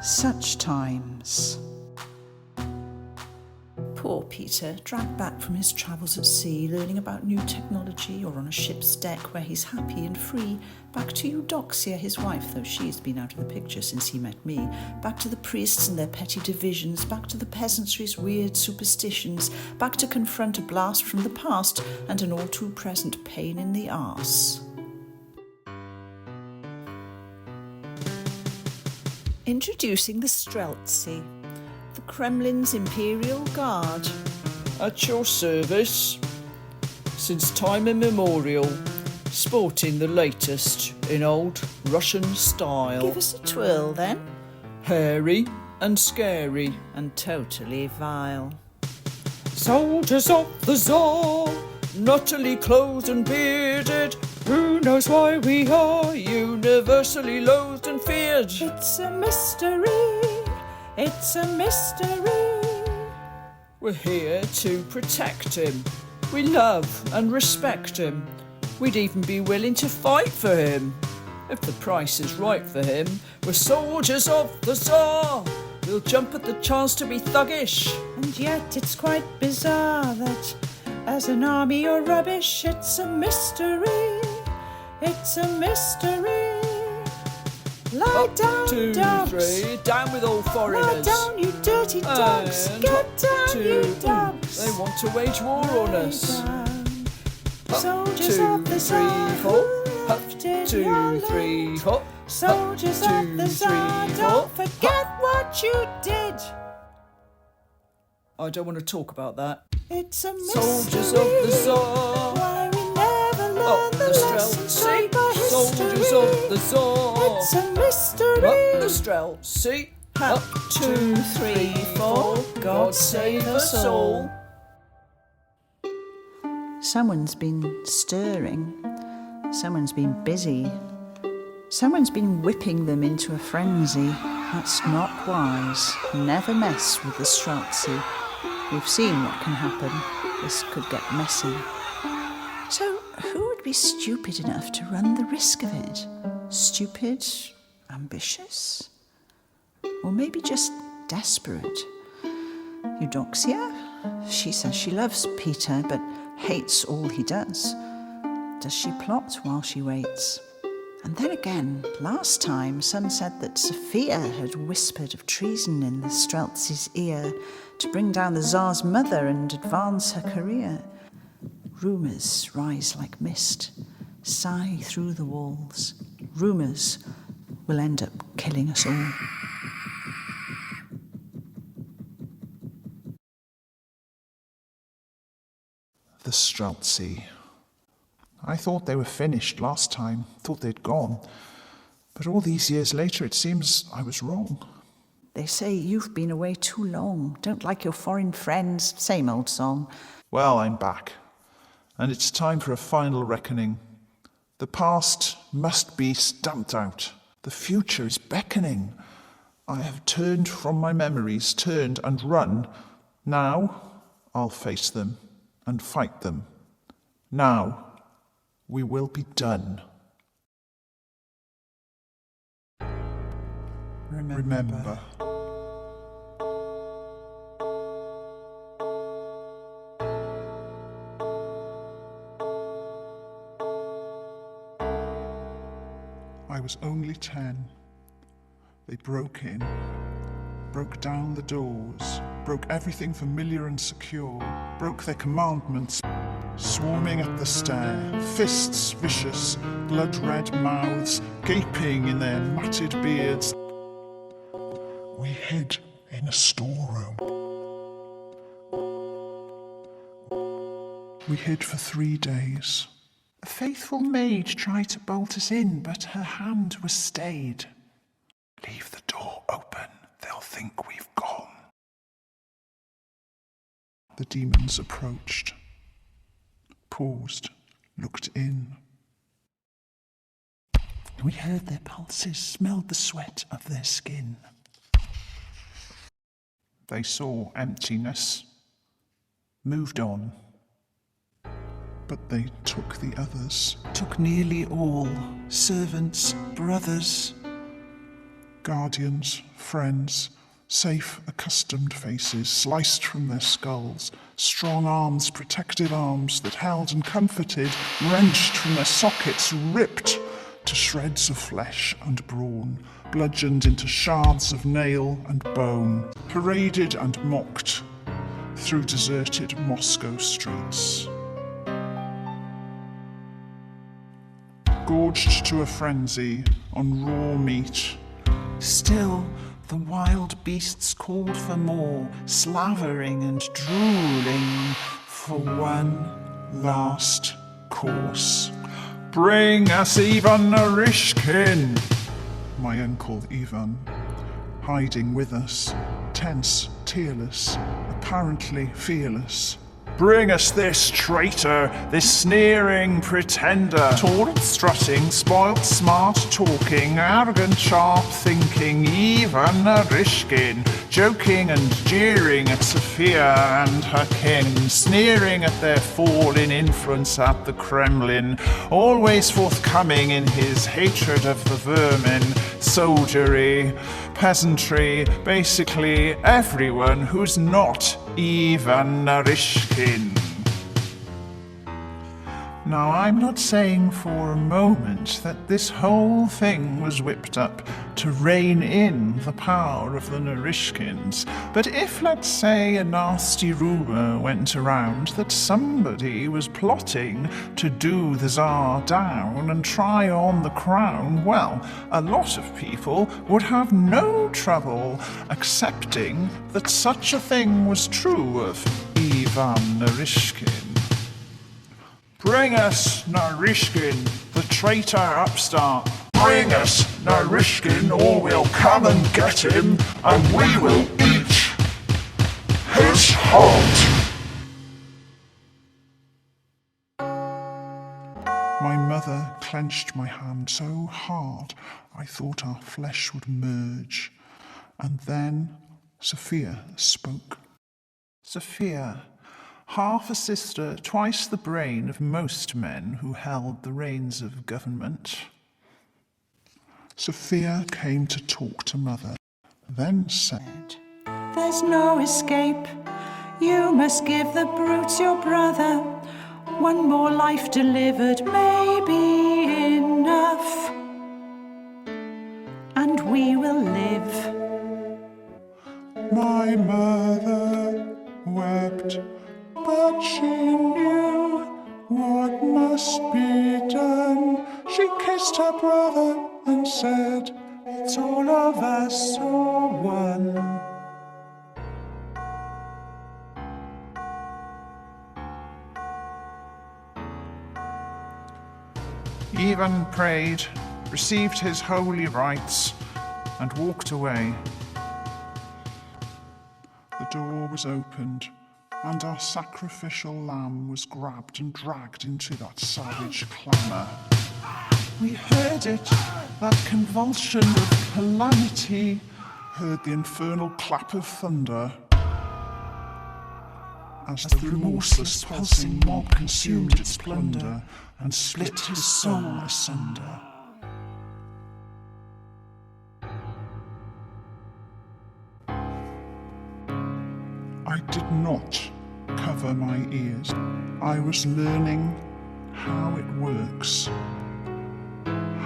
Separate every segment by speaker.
Speaker 1: Such times. Poor Peter, dragged back from his travels at sea, learning about new technology, or on a ship's deck where he's happy and free, back to Eudoxia, his wife, though she's been out of the picture since he met me, back to the priests and their petty divisions, back to the peasantry's weird superstitions, back to confront a blast from the past and an all-too-present pain in the arse. Introducing the Streltsy, the Kremlin's Imperial Guard.
Speaker 2: At your service, since time immemorial, sporting the latest in old Russian style.
Speaker 1: Give us a twirl then.
Speaker 2: Hairy and scary
Speaker 1: And totally vile.
Speaker 2: soldiers of the Tsar, naughtily clothed and bearded. Who knows why we are universally loathed and feared?
Speaker 1: It's a mystery, it's a mystery.
Speaker 2: We're here to protect him. We love and respect him. We'd even be willing to fight for him. If the price is right for him, we're soldiers of the Tsar. We'll jump at the chance to be thuggish.
Speaker 1: And yet it's quite bizarre that as an army you're rubbish. It's a mystery, it's a mystery. Lie down,
Speaker 2: 2,
Speaker 1: dogs.
Speaker 2: 3, down with all
Speaker 1: Lie
Speaker 2: foreigners.
Speaker 1: down, you dirty dogs.
Speaker 2: And
Speaker 1: Get down,
Speaker 2: 2,
Speaker 1: you dogs.
Speaker 2: they want to wage war on
Speaker 1: Lie
Speaker 2: us.
Speaker 1: down.
Speaker 2: Up,
Speaker 1: Soldiers
Speaker 2: 2,
Speaker 1: of the
Speaker 2: 3,
Speaker 1: Tsar,
Speaker 2: 4.
Speaker 1: who
Speaker 2: Up,
Speaker 1: lifted
Speaker 2: 2,
Speaker 1: your
Speaker 2: 3,
Speaker 1: load.
Speaker 2: 4.
Speaker 1: Soldiers
Speaker 2: Up,
Speaker 1: of the
Speaker 2: 2,
Speaker 1: Tsar,
Speaker 2: 3,
Speaker 1: don't
Speaker 2: 4.
Speaker 1: forget what you did.
Speaker 2: I don't want to talk about that.
Speaker 1: It's a mystery.
Speaker 2: Soldiers of the Tsar.
Speaker 1: Why we never learn
Speaker 2: Up
Speaker 1: the
Speaker 2: the
Speaker 1: lessons taught
Speaker 2: Streltsy.
Speaker 1: by
Speaker 2: Soldiers
Speaker 1: history.
Speaker 2: of the Tsar.
Speaker 1: It's a mystery.
Speaker 2: Up the Streltsy. Up 2, 3, 4. God save us all.
Speaker 1: Someone's been stirring. Someone's been busy. Someone's been whipping them into a frenzy. That's not wise. Never mess with the Streltsy. We've seen what can happen. This could get messy. So, who would be stupid enough to run the risk of it? Stupid? Ambitious? Or maybe just desperate? Eudoxia? She says she loves Peter, but hates all he does. Does she plot while she waits? And then again, last time, some said that Sophia had whispered of treason in the Streltsy's ear to bring down the Tsar's mother and advance her career. Rumours rise like mist, sigh through the walls. Rumours will end up killing us all.
Speaker 3: The Streltsy. I thought they were finished last time, thought they'd gone. But all these years later, it seems I was wrong.
Speaker 1: They say you've been away too long, don't like your foreign friends, same old song.
Speaker 3: Well, I'm back. And it's time for a final reckoning. The past must be stamped out. The future is beckoning. I have turned from my memories, turned and run. Now I'll face them and fight them. Now we will be done. Remember. I was only 10. They broke in, broke down the doors, broke everything familiar and secure, broke their commandments, swarming at the stair, fists vicious, blood-red mouths, gaping in their matted beards. We hid in a storeroom. We hid for 3 days. A faithful maid tried to bolt us in, but her hand was stayed. Leave the door open, they'll think we've gone. The demons approached, paused, looked in. We heard their pulses, smelled the sweat of their skin. They saw emptiness, moved on. But they took the others, took nearly all, servants, brothers. Guardians, friends, safe, accustomed faces sliced from their skulls, strong arms, protective arms that held and comforted, wrenched from their sockets, ripped to shreds of flesh and brawn, bludgeoned into shards of nail and bone, paraded and mocked through deserted Moscow streets. Gorged to a frenzy on raw meat, still the wild beasts called for more, slavering and drooling for one last course.
Speaker 4: Bring us Ivan Narishkin!
Speaker 3: My uncle Ivan, hiding with us, tense, tearless, apparently fearless.
Speaker 4: Bring us this traitor, this sneering pretender, tall, strutting, spoilt, smart talking, arrogant, sharp thinking, Ivan Narishkin, joking and jeering at Sophia and her kin, sneering at their fall in influence at the Kremlin, always forthcoming in his hatred of the vermin, soldiery, peasantry, basically everyone who's not Ivan Narishkin. Now, I'm not saying for a moment that this whole thing was whipped up to rein in the power of the Narishkins, but if, let's say, a nasty rumour went around that somebody was plotting to do the Tsar down and try on the crown, well, a lot of people would have no trouble accepting that such a thing was true of Ivan Narishkin. Bring us Narishkin, the traitor upstart. Bring us Narishkin, or we'll come and get him, and we will eat his heart.
Speaker 3: My mother clenched my hand so hard I thought our flesh would merge. And then Sophia spoke.
Speaker 4: Sophia, half a sister, twice the brain of most men who held the reins of government.
Speaker 3: Sophia came to talk to Mother, then said,
Speaker 1: There's no escape. You must give the brutes your brother. One more life delivered may be enough, and we will live.
Speaker 3: My mother wept, but she knew what must be done. She kissed her brother and said, It's all of us or one.
Speaker 4: Ivan prayed, received his holy rites, and walked away.
Speaker 3: The door was opened, and our sacrificial lamb was grabbed and dragged into that savage clamour.
Speaker 4: We heard it, that convulsion of calamity.
Speaker 3: Heard the infernal clap of thunder as the remorseless pulsing mob consumed its plunder and split his soul asunder. I did not cover my ears. I was learning how it works,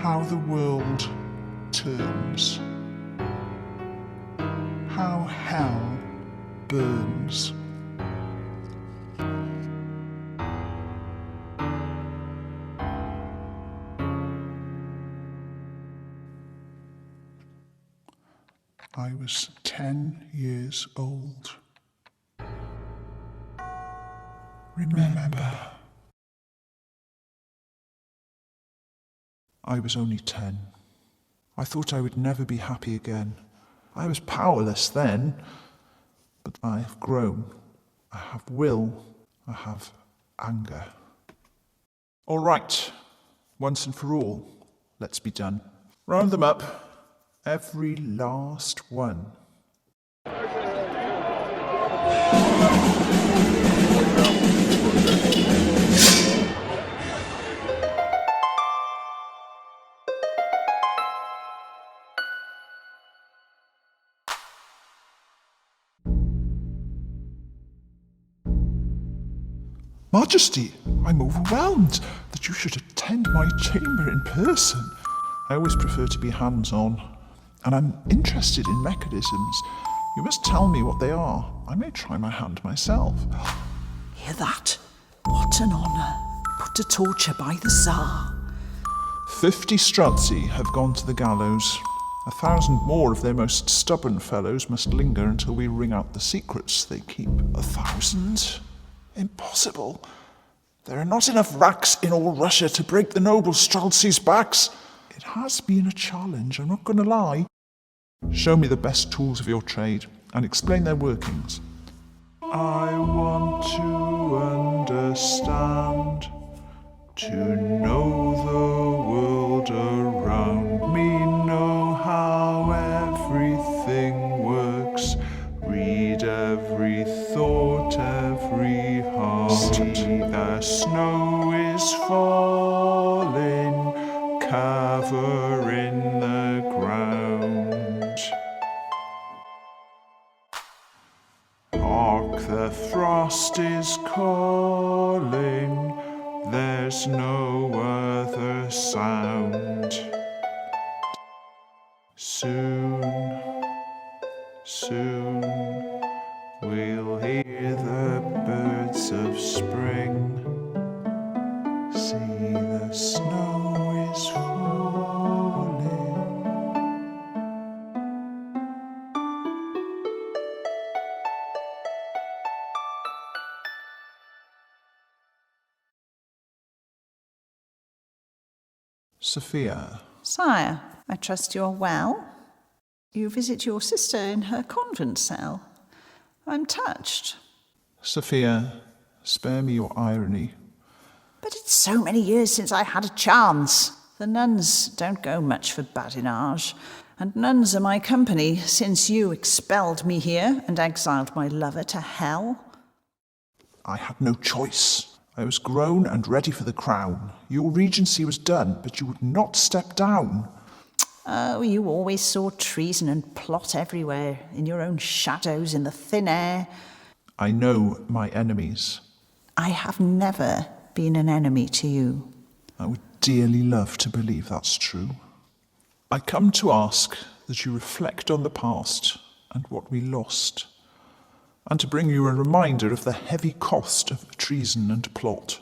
Speaker 3: how the world turns, how hell burns. I was 10 years old. Remember.
Speaker 4: I was only 10. I thought I would never be happy again. I was powerless then, but I have grown. I have will. I have anger. All right, once and for all, let's be done. Round them up, every last one.
Speaker 3: Majesty, I'm overwhelmed that you should attend my chamber in person. I always prefer to be hands-on, and I'm interested in mechanisms. You must tell me what they are. I may try my hand myself.
Speaker 1: Hear that? What an honour. Put to torture by the Tsar.
Speaker 3: 50 Struzzi have gone to the gallows. 1,000 more of their most stubborn fellows must linger until we wring out the secrets they keep. 1,000? Impossible. There are not enough racks in all Russia to break the noble Streltsys' backs. It has been a challenge, I'm not going to lie. Show me the best tools of your trade and explain their workings. I want to understand, to know the world around me, know how everything works, read every thought, every heart. See the snow is falling, cover in the ground. Hark, the frost is calling, there's no other sound. Soon, soon, we'll hear the birds of spring. See, the snow is falling. Sophia.
Speaker 1: Sire, I trust you're well. You visit your sister in her convent cell. I'm touched.
Speaker 3: Sophia, spare me your irony.
Speaker 1: But it's so many years since I had a chance. The nuns don't go much for badinage, and nuns are my company since you expelled me here and exiled my lover to hell.
Speaker 3: I had no choice. I was grown and ready for the crown. Your regency was done, but you would not step down.
Speaker 1: Oh, you always saw treason and plot everywhere, in your own shadows, in the thin air.
Speaker 3: I know my enemies.
Speaker 1: I have never been an enemy to you.
Speaker 3: I would dearly love to believe that's true. I come to ask that you reflect on the past and what we lost, and to bring you a reminder of the heavy cost of treason and plot,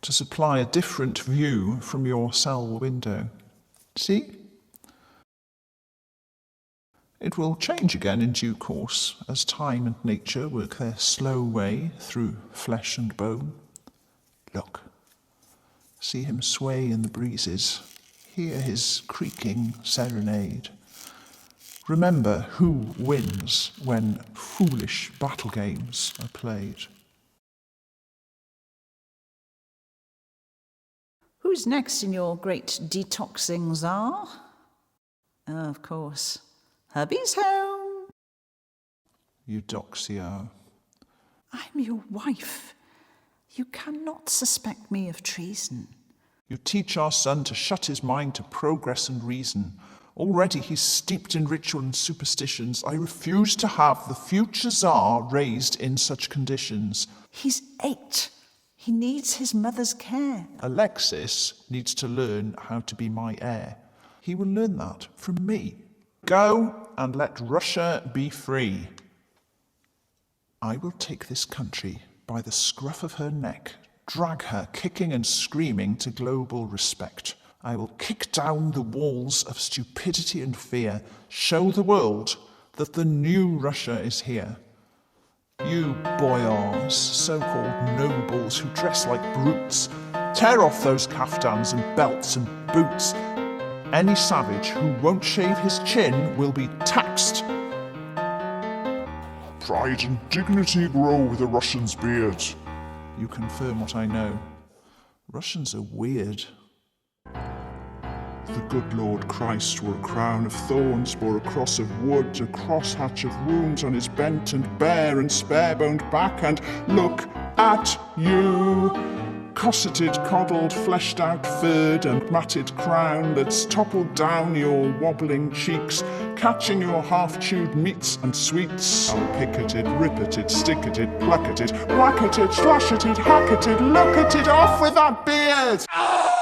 Speaker 3: to supply a different view from your cell window. See? It will change again in due course, as time and nature work their slow way through flesh and bone. Look, see him sway in the breezes, hear his creaking serenade. Remember who wins when foolish battle games are played.
Speaker 1: Who's next in your great detoxing Tsar? Oh, of course. Hubby's home.
Speaker 3: Eudoxia.
Speaker 1: I'm your wife. You cannot suspect me of treason.
Speaker 3: You teach our son to shut his mind to progress and reason. Already he's steeped in ritual and superstitions. I refuse to have the future Tsar raised in such conditions.
Speaker 1: He's 8. He needs his mother's care.
Speaker 3: Alexis needs to learn how to be my heir. He will learn that from me. Go and let Russia be free. I will take this country by the scruff of her neck, drag her kicking and screaming to global respect. I will kick down the walls of stupidity and fear, show the world that the new Russia is here. You boyars, so-called nobles who dress like brutes, tear off those kaftans and belts and boots. Any savage who won't shave his chin will be taxed.
Speaker 4: Pride and dignity grow with a Russian's beard.
Speaker 3: You confirm what I know. Russians are weird.
Speaker 4: The good Lord Christ wore a crown of thorns, bore a cross of wood, a crosshatch of wounds on his bent and bare and spare-boned back, and look at you.
Speaker 3: cosseted, coddled, fleshed out, furred and matted crown that's toppled down your wobbling cheeks, catching your half-chewed meats and sweets, unpicketed, rippeted, sticketed, placketed, whacketed, slasheted, hacketed, looketed, off with that beard!